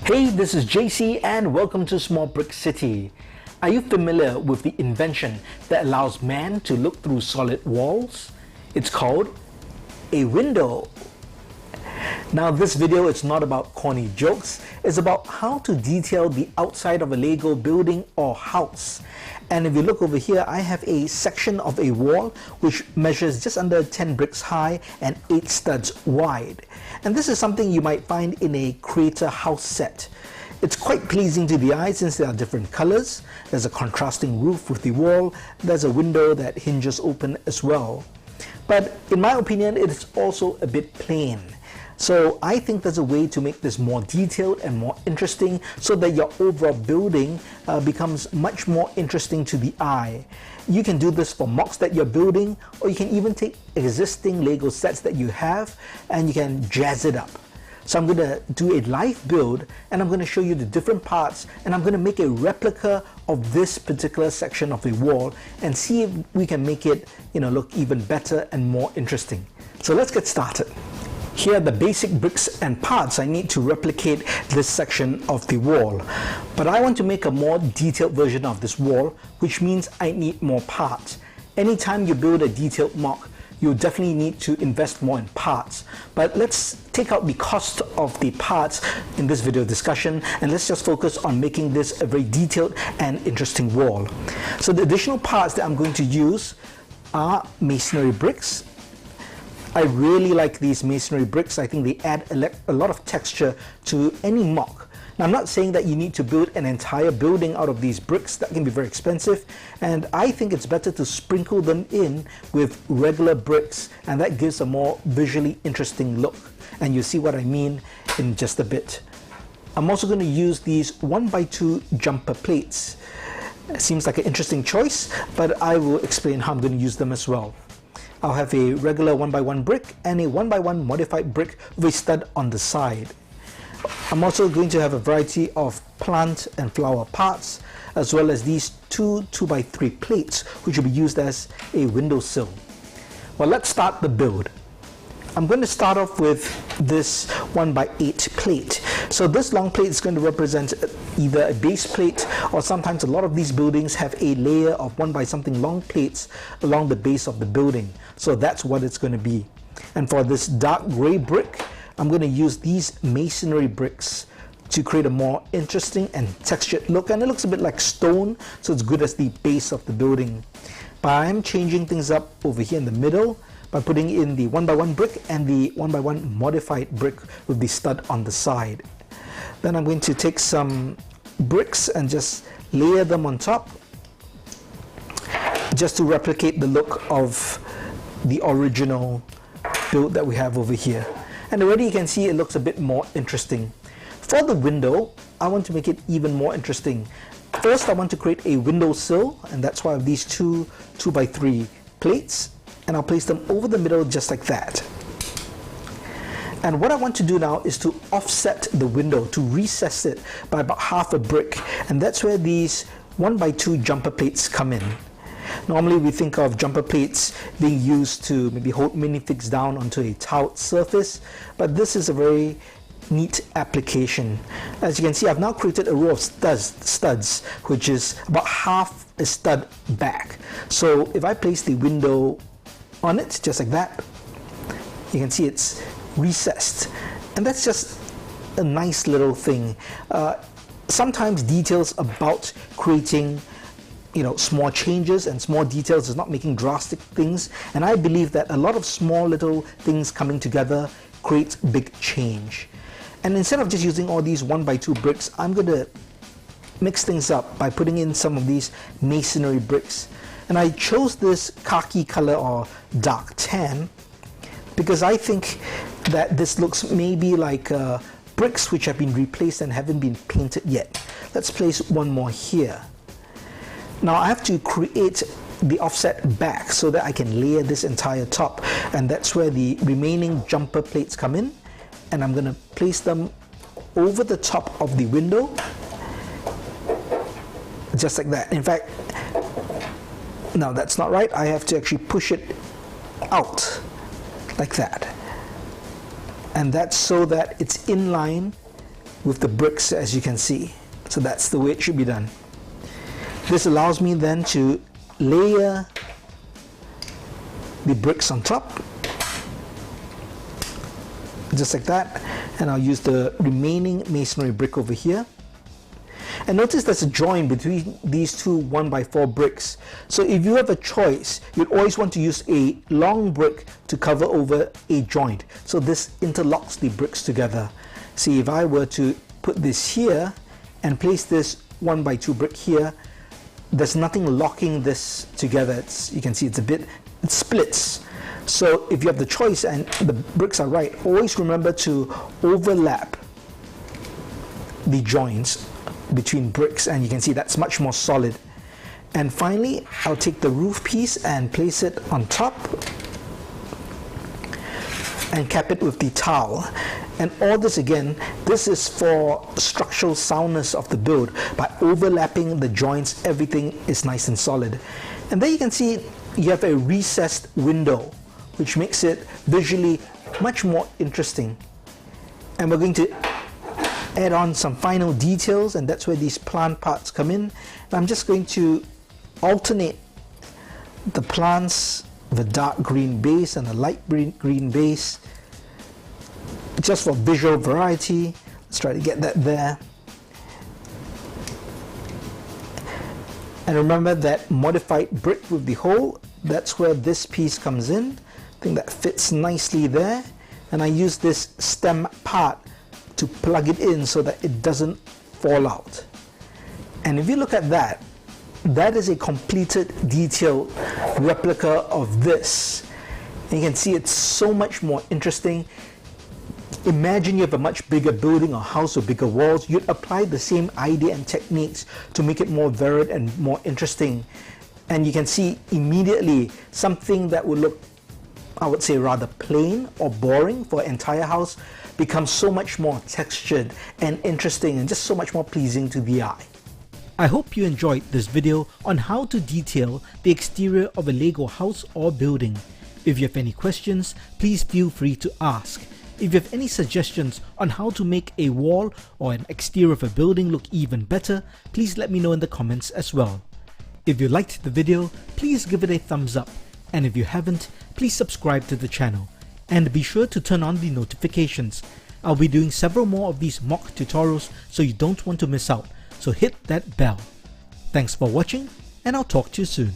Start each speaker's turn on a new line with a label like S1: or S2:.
S1: Hey, this is JC and welcome to Small Brick City. Are you familiar with the invention that allows man to look through solid walls? It's called a window. Now this video is not about corny jokes, it's about how to detail the outside of a Lego building or house. And if you look over here, I have a section of a wall which measures just under 10 bricks high and 8 studs wide. And this is something you might find in a creator house set. It's quite pleasing to the eye since there are different colors. There's a contrasting roof with the wall. There's a window that hinges open as well. But in my opinion, it is also a bit plain. So I think there's a way to make this more detailed and more interesting so that your overall building becomes much more interesting to the eye. You can do this for MOCs that you're building, or you can even take existing Lego sets that you have and you can jazz it up. So I'm going to do a live build and I'm going to show you the different parts, and I'm going to make a replica of this particular section of a wall and see if we can make it, look even better and more interesting. So let's get started. Here are the basic bricks and parts I need to replicate this section of the wall. But I want to make a more detailed version of this wall, which means I need more parts. Anytime you build a detailed MOC, you definitely need to invest more in parts. But let's take out the cost of the parts in this video discussion, and let's just focus on making this a very detailed and interesting wall. So the additional parts that I'm going to use are masonry bricks. I really like these masonry bricks. I think they add a lot of texture to any MOC. Now, I'm not saying that you need to build an entire building out of these bricks. That can be very expensive, and I think it's better to sprinkle them in with regular bricks, and that gives a more visually interesting look. And you'll see what I mean in just a bit. I'm also going to use these 1x2 jumper plates. It seems like an interesting choice, but I will explain how I'm going to use them as well. I'll have a regular 1x1 brick and a 1x1 modified brick with a stud on the side. I'm also going to have a variety of plant and flower parts, as well as these two 2x3 plates, which will be used as a windowsill. Well, let's start the build. I'm going to start off with this 1x8 plate. So this long plate is going to represent either a base plate, or sometimes a lot of these buildings have a layer of 1x something long plates along the base of the building. So that's what it's going to be. And for this dark gray brick, I'm going to use these masonry bricks to create a more interesting and textured look. And it looks a bit like stone, so it's good as the base of the building. But I'm changing things up over here in the middle by putting in the 1x1 brick and the 1x1 modified brick with the stud on the side. Then I'm going to take some bricks and just layer them on top, just to replicate the look of the original build that we have over here. And already you can see it looks a bit more interesting. For the window, I want to make it even more interesting. First, I want to create a windowsill, and that's why I have these two 2x3 plates, and I'll place them over the middle just like that. And what I want to do now is to offset the window, to recess it by about half a brick, and that's where these 1x2 jumper plates come in. Normally we think of jumper plates being used to maybe hold minifigs down onto a tiled surface, but this is a very neat application. As you can see, I've now created a row of studs, which is about half a stud back. So if I place the window on it just like that, you can see it's recessed, and that's just a nice little thing. Sometimes details about creating small changes and small details is not making drastic things, and I believe that a lot of small little things coming together creates big change. And instead of just using all these 1x2 bricks, I'm going to mix things up by putting in some of these masonry bricks. And I chose this khaki color, or dark tan, because I think that this looks maybe like bricks which have been replaced and haven't been painted yet. Let's place one more here. Now I have to create the offset back so that I can layer this entire top, and that's where the remaining jumper plates come in, and I'm going to place them over the top of the window just like that. In fact, no, that's not right. I have to actually push it out like that, and that's so that it's in line with the bricks, as you can see. So that's the way it should be done. This allows me then to layer the bricks on top, just like that, and I'll use the remaining masonry brick over here. And notice there's a joint between these two 1x4 bricks. So if you have a choice, you'd always want to use a long brick to cover over a joint. So this interlocks the bricks together. See, if I were to put this here and place this 1x2 brick here, there's nothing locking this together. You can see it splits. So if you have the choice and the bricks are right, always remember to overlap the joints between bricks, and you can see that's much more solid. And finally, I'll take the roof piece and place it on top and cap it with the towel. And all this again, this is for structural soundness of the build. By overlapping the joints, everything is nice and solid. And there you can see you have a recessed window, which makes it visually much more interesting. And we're going to add on some final details, and that's where these plant parts come in. And I'm just going to alternate the plants with a dark green base and a light green base, just for visual variety. Let's try to get that there. And remember that modified brick with the hole, that's where this piece comes in. I think that fits nicely there. And I use this stem part to plug it in so that it doesn't fall out. And if you look at that, that is a completed detailed replica of this. And you can see it's so much more interesting. Imagine you have a much bigger building or house with bigger walls. You'd apply the same idea and techniques to make it more varied and more interesting. And you can see immediately something that would look, I would say, rather plain or boring for an entire house becomes so much more textured and interesting and just so much more pleasing to the eye. I hope you enjoyed this video on how to detail the exterior of a LEGO house or building. If you have any questions, please feel free to ask. If you have any suggestions on how to make a wall or an exterior of a building look even better, please let me know in the comments as well. If you liked the video, please give it a thumbs up, and if you haven't, please subscribe to the channel. And be sure to turn on the notifications. I'll be doing several more of these mock tutorials, so you don't want to miss out, so hit that bell. Thanks for watching, and I'll talk to you soon.